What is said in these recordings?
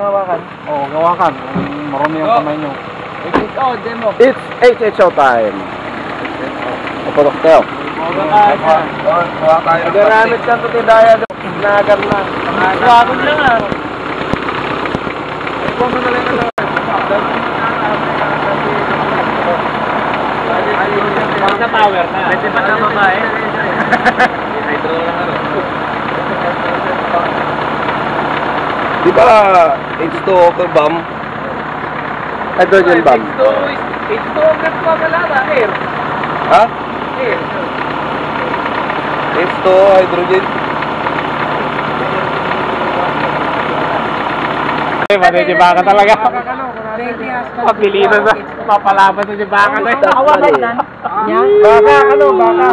hawakan. Oo, gawakan. Marami ang kamay nyo. HHO, demo. It's HHO time. Paputok tayo. Kuha tayo. Nagaramit ka ito tidaya doon. Nagar na. Wagod lang ah. Kuha mo na lang ito. Sa power na. Pwede pa na babae. Hydro lang ano. Di ba H2 okay bomb? Hydrogen bomb. H2 okay pa kalala. Air. Ha? Air. H2 hydrogen. Mali si Baka talaga. Pagpilitan na. Papalaban sa si Baka. Awakan yan. Baka, ano, Baka.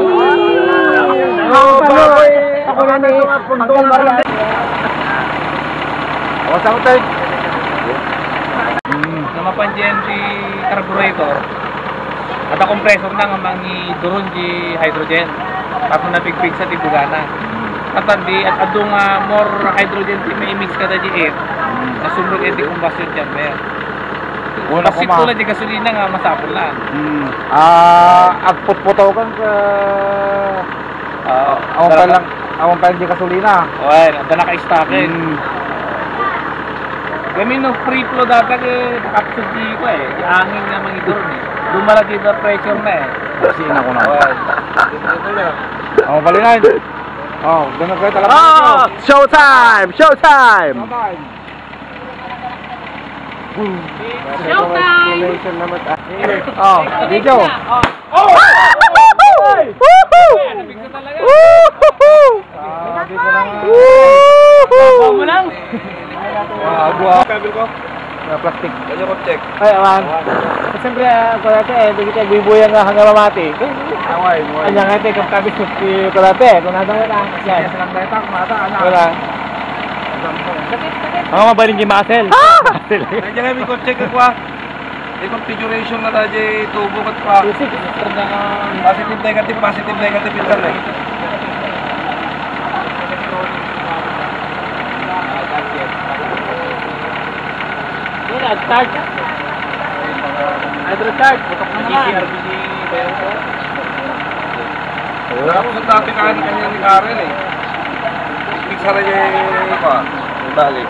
Ako na ni Pagkong Barangay. Awas ako tayo. Namapan GNT carburetor ada kompresor na nga mangi duron di hydrogen tapos napigpig sa tibugana katandi at ado nga more hydrogen ti may mix kada di air nasundog edi combustion chamber Una kasi tulad di gasolina nga masapol lang At putputaw kang awang pa lang di kasulina. okay anda naka-stockin kami no free flow data ke capsule di ko di angin nga mangi duron lumala di the pressure na Kasi na ko na. okay Palinain. Ganun kayo talaga. Showtime! Showtime! Showtime! Video. mo lang Kabil ko. Plastic. Kanya ko check. Ay, awan. Siyempre, kulate, hindi kita bibuyang hanggang mamati. Away mo. Anya nga ito, kapkabis mo si kulate. Kung nasa nga lang. Yan. Wala. Ako mabaling di Marcel. Marcel. Kanya nga may ko check ko may configuration na tayo tubo kat pa. Positive, negative, positive, negative ito na start hydro start putok na naman wala ko sa dati kanya ni Karen Pisa na niya yung balik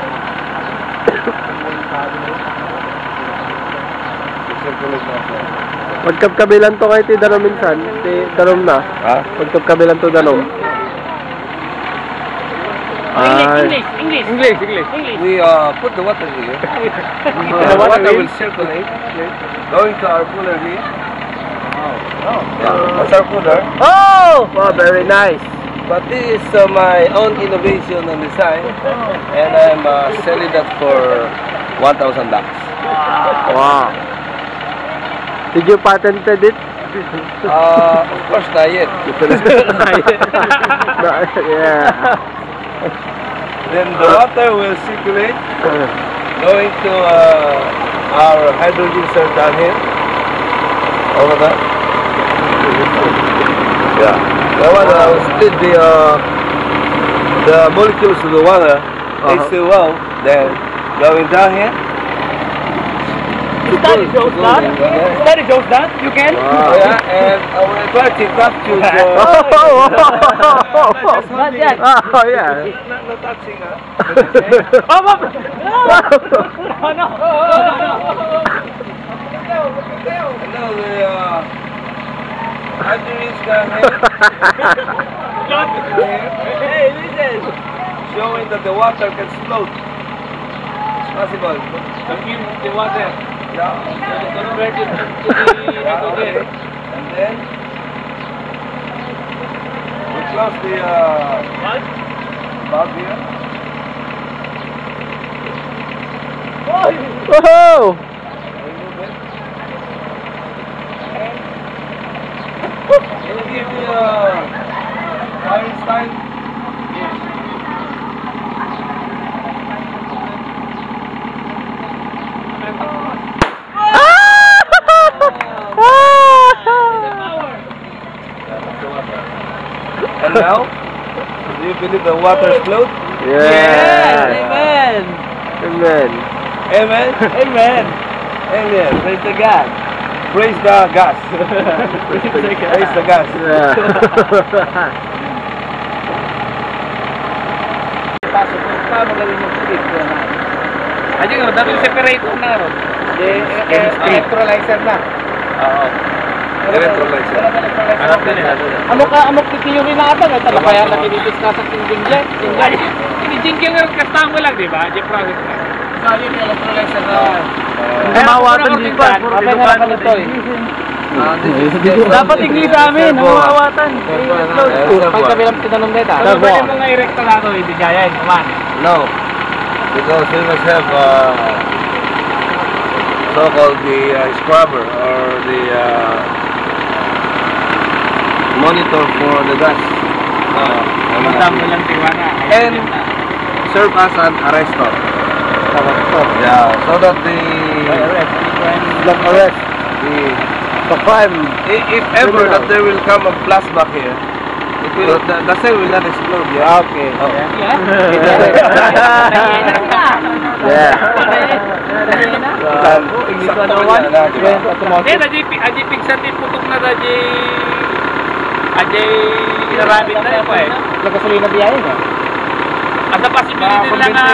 Pagkabkabilan to kayo ti danom minsan ti danom na ha? Pagkabkabilan to danom English. We put the water here. The water will circulate, going to our cooler here. That's our cooler. Oh, very nice. But this is my own innovation and design, and I'm selling that for $1,000. Wow. Did you patented it? Of course, not yet. Yeah. Then the water will circulate, going to our hydrogen cell down here. Over there. Yeah. That one will split the molecules of the water, H2O, then going down here. Study shows that you can Oh yeah, and I will try to capture the... not yet Oh yeah. No touching, huh? And now the hydrogen down here. hey listen Showing that the water can float. It's possible. the water Yeah. convert it to the Okay. And then we close the valve here. Whoa! Remove it. Can you give me Einstein? And now, do you believe the water float? Yeah. Amen. Amen. Amen. Amen. Amen. Praise the God. Praise the gas. Praise the gas. Pasok mo, paano gawin yung split ko na? Aja nga, dati yung separator na ron. Electrolyzer na. Oo. Electrolyzer. Hanap ka nila. Amok theory na ata, ito na kaya natin i-discuss at tingging Hindi jinking nga kasama lang, di ba? Di process na. So, yun yung electrolyzer na. Namawatan din pa. Kapag nga naman ito eh. Dapat tingin sa amin, namawatan. Pag kami lang tinanong neta. Pero pwede mo nga i-recta na ito, hindi kaya yun, naman. No, because we must have so-called the scrubber or the monitor for the gas. Madam mo lang tiwana. And serve as an arrestor. Yeah, so that the arrest the crime. If ever that there will come a flashback here, it will, the cell will not explode. Yeah. Okay. Yeah. Aji pigsan din putok na aji rabbit na yun po eh. Nagasolina biyahe ka? Ada possibility na nga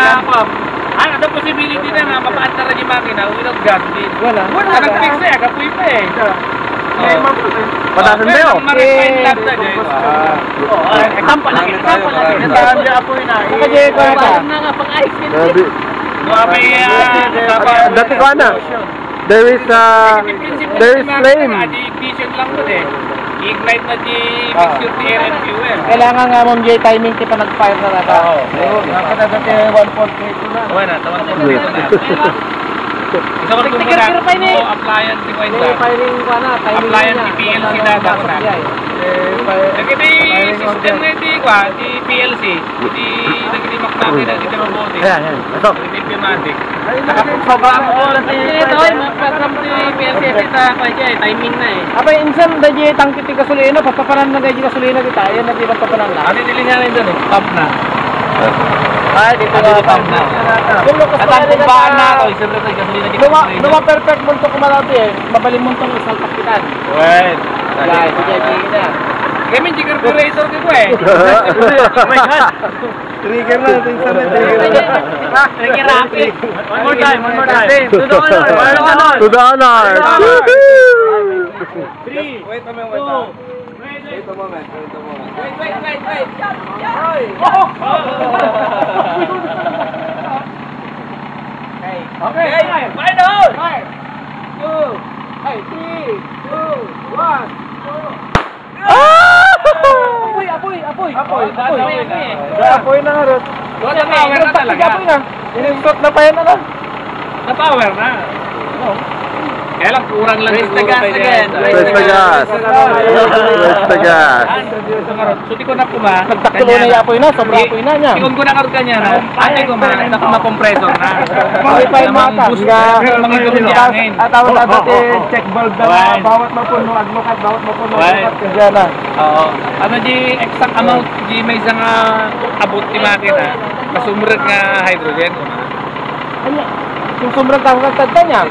ada possibility na mapaandar na yung makina without gas din. Wala. Nag-fix na yan, kapoy pa eh. Patasan ba yun? Marifine lab na dyan. Example lagi. Example lagi. Example Nasa apoy na. Kasi ko ata. Dati ko na. There is flame. Ignition lang po eh. I-ignite na di mixture the air and fuel. Kailangan nga mong timing kita nag-fire na nata. Oo. Nakata dati 1.8 na. Okay na, tawag ko dito na. Isa ko rin muna, appliance si Kwenta. Appliance si PLC na ako na. Nagkita yung system na di PLC. Nagkita yung makina, nagkita yung robotic. Nagkita yung pneumatic. Nakaprogram ko lang ito ay program si PLC kita timing na eh. Apa insan daji tangki ti gasolina papapanan na daji gasolina kita yan na di papapanan na. Ano nilinya rin doon pump na. Ay dito na pump na. Kung Atang kumbaan na ako, siyempre sa gasolina di gasolina. Numa perfect mo to kumalati eh. Mabalim mo tong isang pakitan. Well, Guys, sige na. kami di carburetor ko eh. Oh my god. Trigger na, tingnan na trigger. Trigger rapid. One more time. To the honor. To the honor. Wait a moment. Wait a moment. Wait. Okay, fire the hose. 3, 2, 1. Apoy na nga rin. Napower na talaga. Apoy na. Inisot na pa yan na lang. Napower na. Kaya lang kurang lang. Raise the gas again. Press the gas. Press the gas. Suti ko na kuma. Nagtaktulo na yung apoy na. Sobra apoy na niya. Tikon ko na karoon kanya na. Ate ko ma-compressor na. Wi-Fi mata. Mga gawin niya hangin. At tawag na dati check bulb na bawat mapuno. Advokat bawat mapuno. Kaya na. Oo. Ano di exact amount di may isang abot di makina. Masumrag nga hydrogen. Kung sumrang tawag ang tanda niya.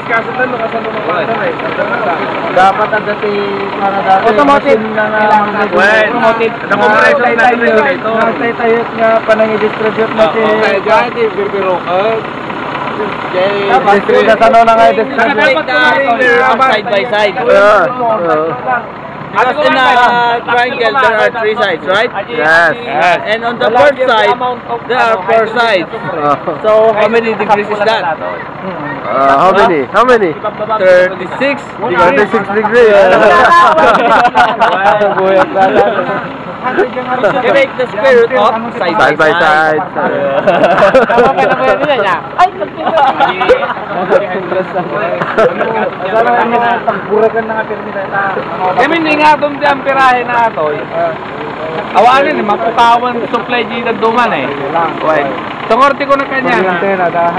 Dapat ang dati para dati. Automotive na automotive. Na-compressor na ito. Natay-tayot nga pa nang i-distribute na si Jadi, bibiro ka. distribute na tanong na nga i-distribute. Side by side. Because in a triangle there are 3 sides, right? Yes. And on the fourth side, there are 4 sides. So how many degrees is that? How many? 36. 36 degrees. You make the square root of Side by side. Kami hindi nga itong amperahe na ito. Awanin eh, mapukawan supply di nagduman eh. Tungorti ko na kanya.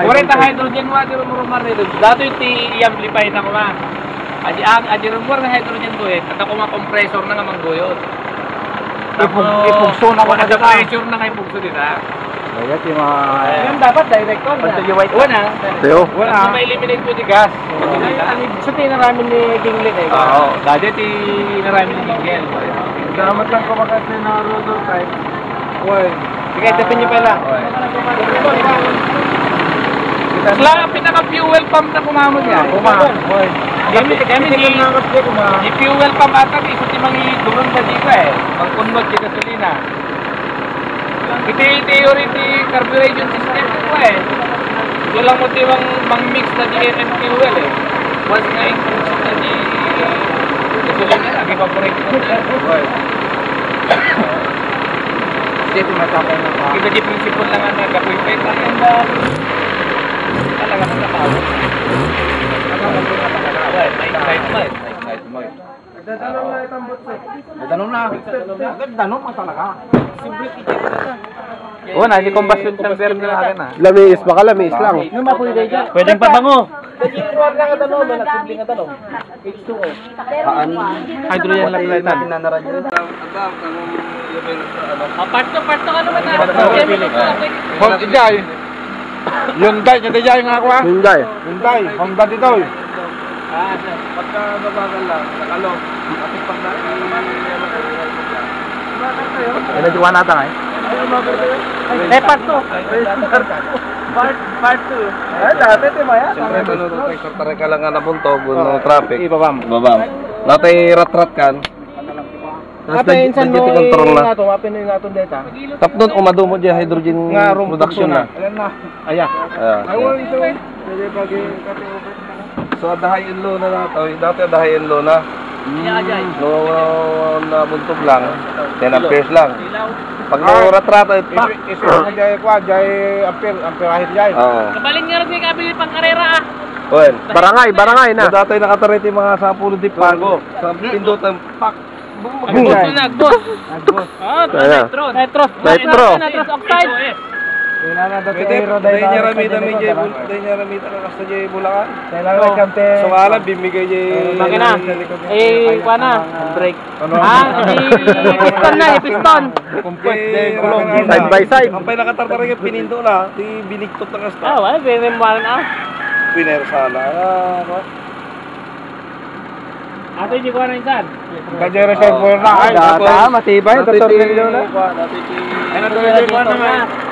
Kurita hydrogen water rumar nito. Dato yung i-amplify na ko na. Adi rumor na hydrogen to eh. At ako compressor na nga mangguyot. Ipugso na ko na dito. Pressure na nga ipugso dito. Kaya yung mga... Yung dapat director na. Wala. Teo. Wala. Ma-eliminate po di gas. So, tinaramin ni Ginglin eh. Oo. Dati tinarami ni Miguel. Salamat lang kumakasya na Rodolfo kahit. Uy. Sige, tapin niyo pala. Sila ang pinaka-fuel pump na kumamon niya. Kami ni fuel pump ata iso ti mangi durun ba dito eh. Pangkunod di gasolina. Iti theory ti carburation system ko eh. Ito lang mo ti mang-mix na di and fuel eh. Once nga includes na di gasolina, nag-evaporate mo na. Hindi, tumatapay na pa. Kita di principle lang nga nag-apoy-pay tayo. Talaga sa tao. Nagtanong pa talaga. Oo, di combustion chamber na natin ah. Lamis, baka lamis lang. Ano mapuwi kayo dyan? Pwedeng pabango. Nag-iiwan lang ang tanong, may nagsibling ang tanong. H2O. Hydrogen lang lang. Part to ka naman na. Hyundai, Hyundai nga ako ah. Hyundai. Hyundai, Honda dito eh. Pagka babagal lang, nakalo. Kasi pag Ay, nagdiwa natin eh. Part 2. Part 2. Ay, dati timaya. siyempre manunod tayo ka lang nga nabuntog, ng traffic. Ibabam. Babam. Natay rat-rat kan. Tapos Insan mo control na. nga mapin yung atong data. Tapos umado mo dyan hydrogen Nga, room production na. Ayan na. Ayan. Ayan. Ito. Pwede pag kati-over. So adahay in low na nato. Dati adahay in low na. No, nabuntog lang. 10 amperes lang. Pag rat-rat, pak! Iso na jay kwa, jay amperahin jay. Oo. Kabalin nga rin kabili pang karera ah. Well, Barangay na. dati nakatarit yung mga 10 dipago. Sa pindot ang pak! Nagbos. Ah, Ayan. nitros. Nitros oxide. Pwede niya ramita may jay ka kasta jay Bulacan. Kailangan kante. So alam, bimigay jay... Makina. Kuha na. Brake. Piston na, piston. Side by side. Ang pay nakatartara yung pinindo na, di binigtot ng kasta. Wala, binimuan na. Piner sana. Ato hindi ko na insan. Kajay reservoir na. Ay, matibay. Tutornilyo na. Ano to jay kwa naman?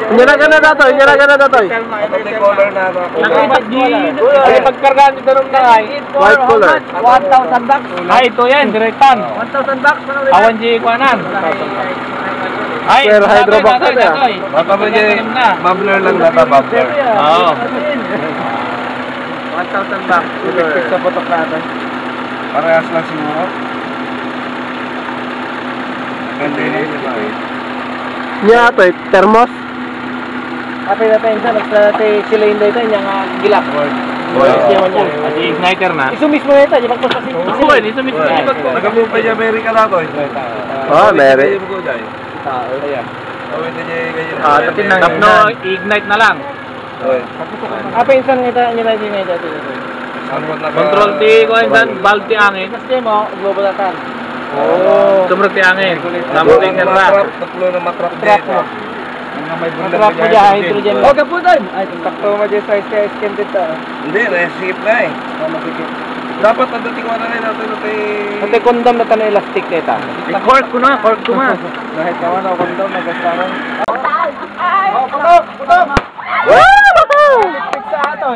Inyaraga na datoy. Ito color na ako. Ay, pagkargaan dito nung nakay. White color. 1,000 bucks. Ay, ito yan, direktan. 1,000 bucks. Awan di ko nan. Ay, Pero hydrovac na datoy, yan. datoy. Baka ba jay bubbler lang data bubbler. Oo. 1,000 bucks. Electric sa putok natin. Parehas lang siguro. Ganda yun. Nya to thermos. Ape na tayo sa nagsate cylinder ito nya nga gilap. Ati igniter na. Isu mismo ito, di pagpasas ito. Oo, ito mismo. Nag-move pa dyan Amerika na to. Oh, Mary. Ayan. Tapi Tapno, ignite na lang. Ape insan ngita nya lagi ngita ito. Control ti ko insan, valve ti angin. Kasi mo global atan. Oh, tumrog ti angin. Namuting na ra. Tatlo na matrap Trap mo. May Trap mo dyan, hydrogen. Oh, kaputan! Ay, takto mo dyan sa skin dito. Hindi, naisip na eh. Dapat ang dating wala na natin natin. Pati kondom na tanong elastic nito. Cork ko na. Dahil kawan ako kondom, nag-asaran. Oh, putok! Putok! Woo! Pigsa ato.